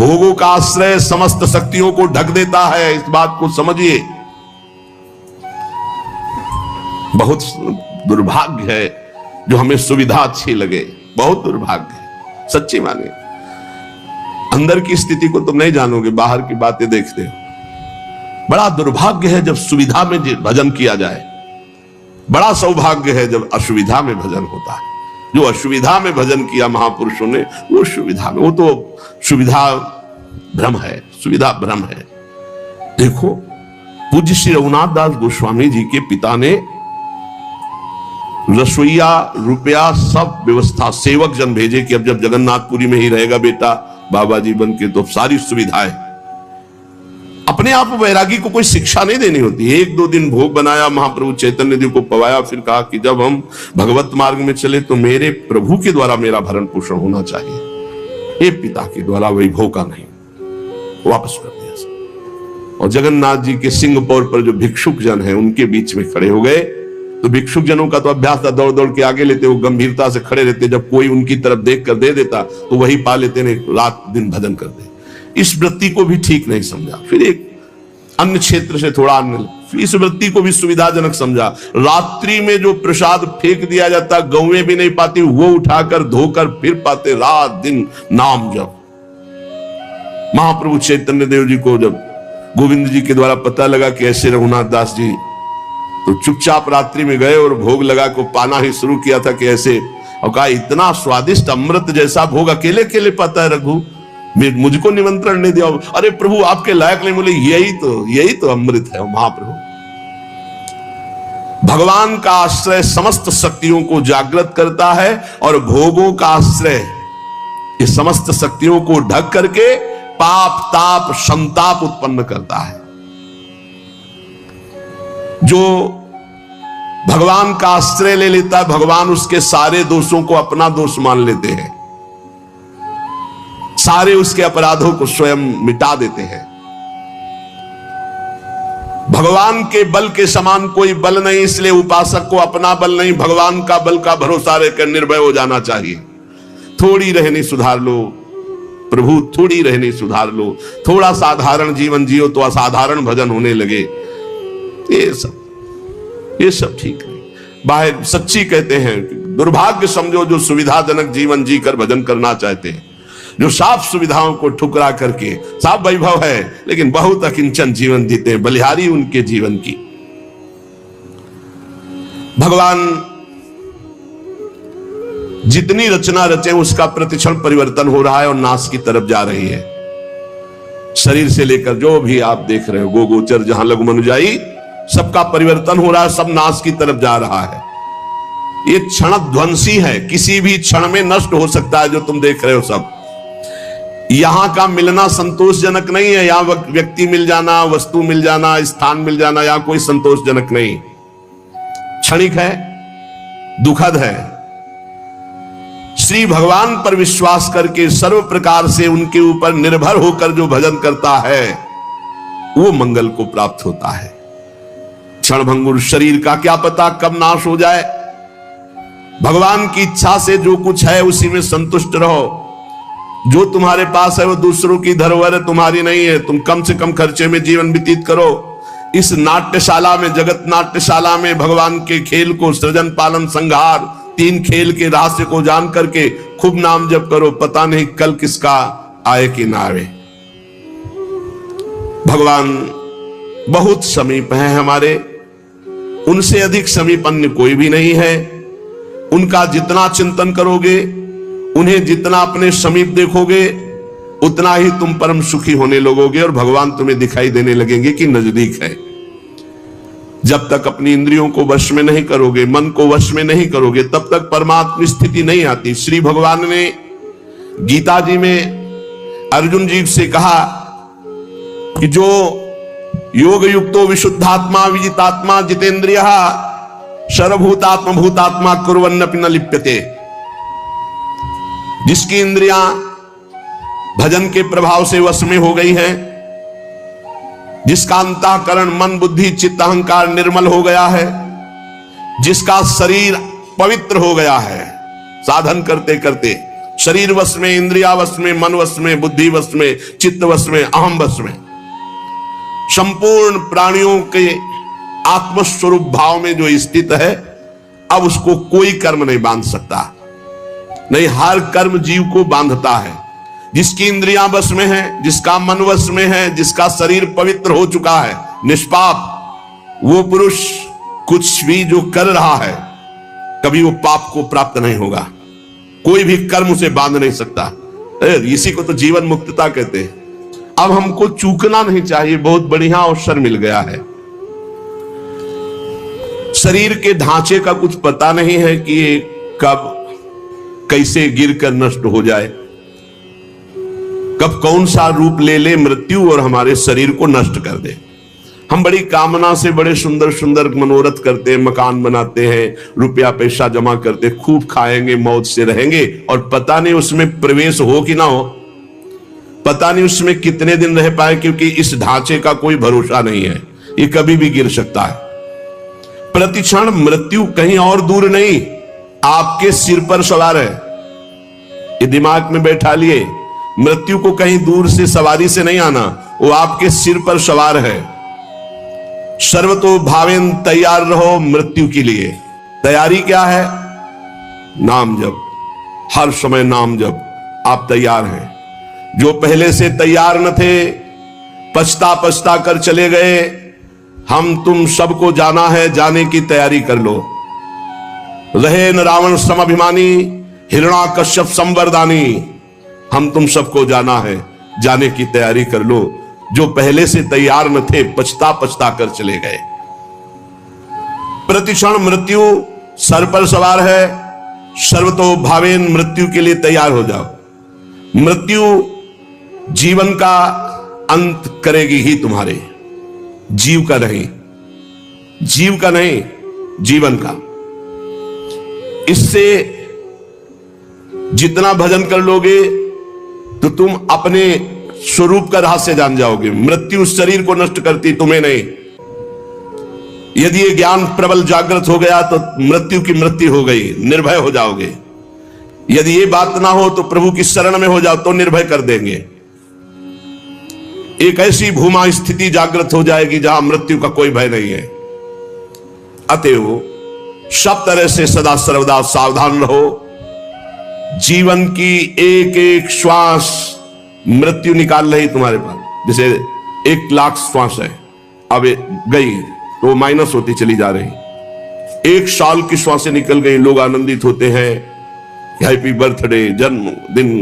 भोगों का आश्रय समस्त शक्तियों को ढक देता है, इस बात को समझिए। बहुत दुर्भाग्य है जो हमें सुविधा अच्छी लगे, बहुत दुर्भाग्य है, सच्ची माने। अंदर की स्थिति को तुम नहीं जानोगे, बाहर की बातें देखते हो। बड़ा दुर्भाग्य है जब सुविधा में भजन किया जाए, बड़ा सौभाग्य है जब असुविधा में भजन होता है। जो असुविधा में भजन किया महापुरुषों ने, वो सुविधा में, वो तो सुविधा भ्रम है, सुविधा भ्रम है। देखो, पूज्य श्री रघुनाथ दास गोस्वामी जी के पिता ने रसोईया, रुपया, सब व्यवस्था, सेवक जन भेजे कि अब जब जगन्नाथपुरी में ही रहेगा बेटा बाबा जी बन के, तो सारी सुविधाएं। अपने आप वैरागी को कोई शिक्षा नहीं देनी होती। एक दो दिन भोग बनाया, महाप्रभु चैतन्य देव को पवाया, फिर कहा कि जब हम भगवत मार्ग में चले तो मेरे प्रभु के द्वारा मेरा भरण पोषण होना चाहिए, ये पिता के द्वारा वैभव का नहीं। वापस कर दिया। और जगन्नाथ जी के सिंहपौर पर जो भिक्षुक जन है उनके बीच में खड़े हो गए। तो भिक्षुक जनों का तो अभ्यास था, दौड़ दौड़ के आगे लेते, वो गंभीरता से खड़े रहते, जब कोई उनकी तरफ देख कर दे देता तो वही पा लेते, ने रात दिन भजन करते। इस वृत्ति को भी ठीक नहीं समझा। फिर एक अन्य क्षेत्र से थोड़ा अन्य, इस वृत्ति को भी सुविधाजनक समझा। रात्रि में जो प्रसाद फेंक दिया जाता, गौएं भी नहीं पाती, वो उठाकर धोकर फिर पाते, रात दिन नाम जप। महाप्रभु चैतन्य देव जी को जब गोविंद जी के द्वारा पता लगा कि ऐसे रघुनाथ दास जी, तो चुपचाप रात्रि में गए और भोग लगा को पाना ही शुरू किया था कि ऐसे, और कहा इतना स्वादिष्ट अमृत जैसा भोग अकेले अकेले पाता है रघु, मुझको निमंत्रण नहीं दिया। अरे प्रभु आपके लायक नहीं। बोले यही तो अमृत है महाप्रभु। भगवान का आश्रय समस्त शक्तियों को जागृत करता है और भोगों का आश्रय ये समस्त शक्तियों को ढक करके पाप, ताप, संताप उत्पन्न करता है। जो भगवान का आश्रय ले लेता है, भगवान उसके सारे दोषों को अपना दोष मान लेते हैं, सारे उसके अपराधों को स्वयं मिटा देते हैं। भगवान के बल के समान कोई बल नहीं, इसलिए उपासक को अपना बल नहीं, भगवान का बल का भरोसा रहकर निर्भय हो जाना चाहिए। थोड़ी रहनी सुधार लो प्रभु, थोड़ी रहनी सुधार लो, थोड़ा साधारण जीवन जियो तो असाधारण भजन होने लगे। ये सब ठीक नहीं। बाहर सच्ची कहते हैं, दुर्भाग्य समझो जो सुविधाजनक जीवन जीकर भजन करना चाहते हैं, जो साफ सुविधाओं को ठुकरा करके, साफ वैभव है लेकिन बहुत अकिंचन जीवन जीते हैं, बलिहारी उनके जीवन की। भगवान जितनी रचना रचे उसका प्रतिक्षण परिवर्तन हो रहा है और नाश की तरफ जा रही है। शरीर से लेकर जो भी आप देख रहे हो, गोचर जहां लघु मनुजाई, सबका परिवर्तन हो रहा है, सब नाश की तरफ जा रहा है। ये क्षण ध्वंसी है, किसी भी क्षण में नष्ट हो सकता है। जो तुम देख रहे हो सब, यहां का मिलना संतोषजनक नहीं है। यहां व्यक्ति मिल जाना, वस्तु मिल जाना, स्थान मिल जाना, यहां कोई संतोषजनक नहीं, क्षणिक है, दुखद है। श्री भगवान पर विश्वास करके सर्व प्रकार से उनके ऊपर निर्भर होकर जो भजन करता है वो मंगल को प्राप्त होता है। क्षणभंगुर शरीर का क्या पता कब नाश हो जाए। भगवान की इच्छा से जो कुछ है उसी में संतुष्ट रहो। जो तुम्हारे पास है वो दूसरों की धरोहर है, तुम्हारी नहीं है। तुम कम से कम खर्चे में जीवन व्यतीत करो। इस नाट्यशाला में, जगत नाट्यशाला में भगवान के खेल को, सृजन, पालन, संहार, तीन खेल के रहस्य को जान करके खूब नाम जप करो। पता नहीं कल किसका आए कि ना आए। भगवान बहुत समीप है हमारे, उनसे अधिक समीप अन्य कोई भी नहीं है। उनका जितना चिंतन करोगे, उन्हें जितना अपने समीप देखोगे, उतना ही तुम परम सुखी होने लगोगे और भगवान तुम्हें दिखाई देने लगेंगे कि नजदीक है। जब तक अपनी इंद्रियों को वश में नहीं करोगे, मन को वश में नहीं करोगे, तब तक परमात्मा स्थिति नहीं आती। श्री भगवान ने गीता जी में अर्जुन जी से कहा कि जो योग युक्तो विशुद्धात्मा विजितात्मा जितेंद्रियः सर्वभूतात्मा भूतात्मा कुर्वन्नपि न लिप्यते। जिसकी इंद्रियां भजन के प्रभाव से वश में हो गई हैं, जिसका अंतःकरण, मन, बुद्धि, चित्त, अहंकार निर्मल हो गया है, जिसका शरीर पवित्र हो गया है साधन करते करते, शरीर वश में, इंद्रिया वश में, मन वश में, बुद्धि वश में, चित्त वश में, अहम वश में। संपूर्ण प्राणियों के आत्मस्वरूप भाव में जो स्थित है, अब उसको कोई कर्म नहीं बांध सकता। नहीं, हर कर्म जीव को बांधता है। जिसकी इंद्रियां वश में है, जिसका मन वश में है, जिसका शरीर पवित्र हो चुका है, निष्पाप, वो पुरुष कुछ भी जो कर रहा है कभी वो पाप को प्राप्त नहीं होगा। कोई भी कर्म उसे बांध नहीं सकता। इसी को तो जीवन मुक्तता कहते हैं। अब हमको चूकना नहीं चाहिए, बहुत बढ़िया अवसर मिल गया है। शरीर के ढांचे का कुछ पता नहीं है कि ये कब कैसे गिरकर नष्ट हो जाए, कब कौन सा रूप ले ले मृत्यु और हमारे शरीर को नष्ट कर दे। हम बड़ी कामना से बड़े सुंदर सुंदर मनोरथ करते हैं, मकान बनाते हैं, रुपया पैसा जमा करते, खूब खाएंगे, मौज से रहेंगे, और पता नहीं उसमें प्रवेश हो कि ना हो, पता नहीं उसमें कितने दिन रह पाए, क्योंकि इस ढांचे का कोई भरोसा नहीं है, ये कभी भी गिर सकता है। प्रतिक्षण मृत्यु कहीं और दूर नहीं, आपके सिर पर सवार है। ये दिमाग में बैठा लिए, मृत्यु को कहीं दूर से सवारी से नहीं आना, वो आपके सिर पर सवार है। सर्वतो भावेन, तैयार रहो मृत्यु के लिए। तैयारी क्या है? नाम जप, हर समय नाम जप। आप तैयार हैं। जो पहले से तैयार न थे, पछता पछता कर चले गए, हम तुम सबको जाना है, जाने की तैयारी कर लो। रहे न रावण समभिमानी, हिरण्याकश्यप संवरदानी। हम तुम सबको जाना है, जाने की तैयारी कर लो। जो पहले से तैयार न थे, पछता पछता कर चले गए। प्रतिक्षण मृत्यु सर पर सवार है। सर्वतो भावेन, मृत्यु के लिए तैयार हो जाओ। मृत्यु जीवन का अंत करेगी ही तुम्हारे, जीव का नहीं, जीव का नहीं, जीवन का। इससे जितना भजन कर लोगे तो तुम अपने स्वरूप का रहस्य जान जाओगे। मृत्यु शरीर को नष्ट करती, तुम्हें नहीं। यदि ये ज्ञान प्रबल जागृत हो गया तो मृत्यु की मृत्यु हो गई, निर्भय हो जाओगे। यदि ये बात ना हो तो प्रभु की शरण में हो जाओ, तो निर्भय कर देंगे। एक ऐसी भूमा स्थिति जागृत हो जाएगी जहां मृत्यु का कोई भय नहीं है। अतएव सब तरह से सदा सर्वदा सावधान रहो। जीवन की एक एक श्वास मृत्यु निकाल रही तुम्हारे पास। जैसे 1,00,000 श्वास है, अब गई तो माइनस होती चली जा रही। 1 साल की श्वासें निकल गई, लोग आनंदित होते हैं, हैप्पी बर्थडे, जन्मदिन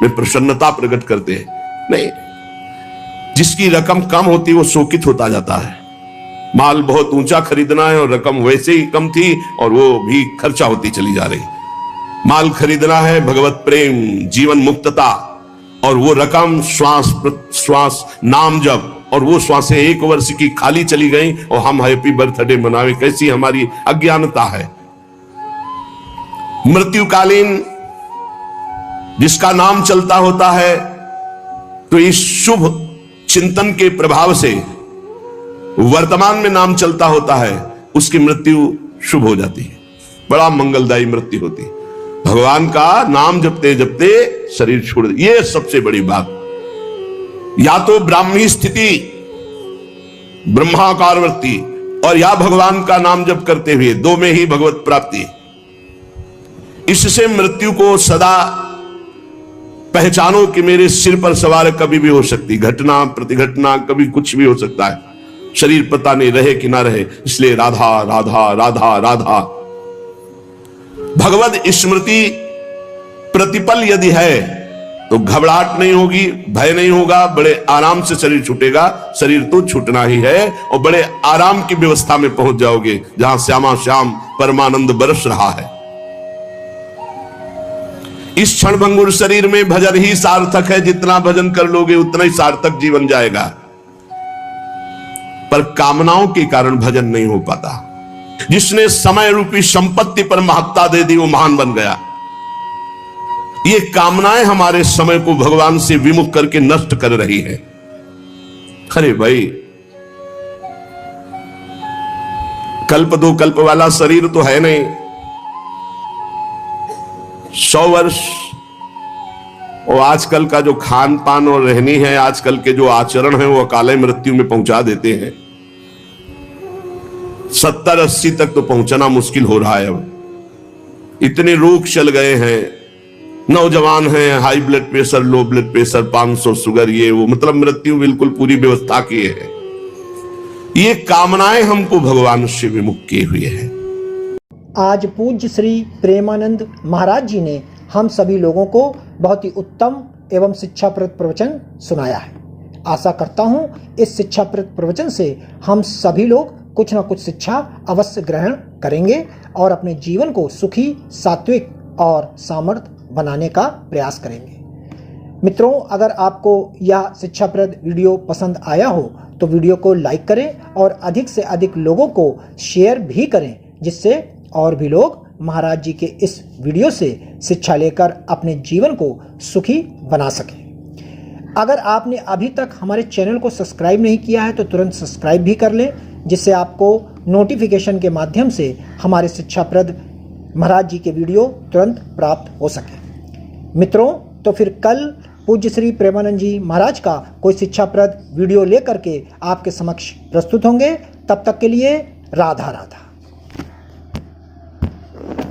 में प्रसन्नता प्रकट करते हैं। नहीं, जिसकी रकम कम होती वो शोकित होता जाता है। माल बहुत ऊंचा खरीदना है और रकम वैसे ही कम थी और वो भी खर्चा होती चली जा रही। माल खरीदना है भगवत प्रेम, जीवन मुक्तता, और वो रकम श्वास श्वास नाम जप, और वो श्वासें 1 वर्ष की खाली चली गई और हम हैप्पी बर्थडे मनावे। कैसी हमारी अज्ञानता है। मृत्युकालीन जिसका नाम चलता होता है, तो इस शुभ चिंतन के प्रभाव से वर्तमान में नाम चलता होता है, उसकी मृत्यु शुभ हो जाती है, बड़ा मंगलदायी मृत्यु होती है। भगवान का नाम जपते जपते शरीर छोड़ दे, ये सबसे बड़ी बात। या तो ब्राह्मी स्थिति, ब्रह्माकारवर्ती, और या भगवान का नाम जप करते हुए, 2 में ही भगवत प्राप्ति। इससे मृत्यु को सदा पहचानो कि मेरे सिर पर सवार कभी भी हो सकती, घटना प्रतिघटना, कभी कुछ भी हो सकता है। शरीर पता नहीं रहे कि ना रहे, इसलिए राधा राधा राधा राधा। भगवत स्मृति प्रतिपल यदि है तो घबराहट नहीं होगी, भय नहीं होगा, बड़े आराम से शरीर छूटेगा। शरीर तो छूटना ही है, और बड़े आराम की व्यवस्था में पहुंच जाओगे जहां श्यामा श्याम परमानंद बरस रहा है। इस क्षणभंगुर शरीर में भजन ही सार्थक है। जितना भजन कर लोगे उतना ही सार्थक जीवन जाएगा। पर कामनाओं के कारण भजन नहीं हो पाता। जिसने समय रूपी संपत्ति पर महत्ता दे दी वो महान बन गया। ये कामनाएं हमारे समय को भगवान से विमुख करके नष्ट कर रही है। अरे भाई, कल्प 2 कल्प वाला शरीर तो है नहीं। 100 वर्ष और आजकल का जो खान पान और रहनी है, आजकल के जो आचरण है, वो अकाले मृत्यु में पहुंचा देते हैं। 70-80 तक तो पहुंचना मुश्किल हो रहा है। अब इतने रोग चल गए हैं, नौजवान हैं, high blood pressure, low blood pressure, 500 sugar, ये वो, मतलब मृत्यु बिल्कुल पूरी व्यवस्था की है। ये कामनाएं हमको भगवान से विमुख किए हुए हैं। आज पूज्य श्री प्रेमानंद महाराज जी ने हम सभी लोगों को बहुत ही उत्तम एवं शिक्षाप्रद प्रवचन सुनाया है। आशा करता हूँ इस शिक्षाप्रद प्रवचन से हम सभी लोग कुछ न कुछ शिक्षा अवश्य ग्रहण करेंगे और अपने जीवन को सुखी, सात्विक और सामर्थ्य बनाने का प्रयास करेंगे। मित्रों, अगर आपको यह शिक्षाप्रद वीडियो पसंद आया हो तो वीडियो को लाइक करें और अधिक से अधिक लोगों को शेयर भी करें, जिससे और भी लोग महाराज जी के इस वीडियो से शिक्षा लेकर अपने जीवन को सुखी बना सकें। अगर आपने अभी तक हमारे चैनल को सब्सक्राइब नहीं किया है तो तुरंत सब्सक्राइब भी कर लें, जिससे आपको नोटिफिकेशन के माध्यम से हमारे शिक्षाप्रद महाराज जी के वीडियो तुरंत प्राप्त हो सके। मित्रों, तो फिर कल पूज्य श्री प्रेमानंद जी महाराज का कोई शिक्षाप्रद वीडियो लेकर के आपके समक्ष प्रस्तुत होंगे। तब तक के लिए राधा राधा।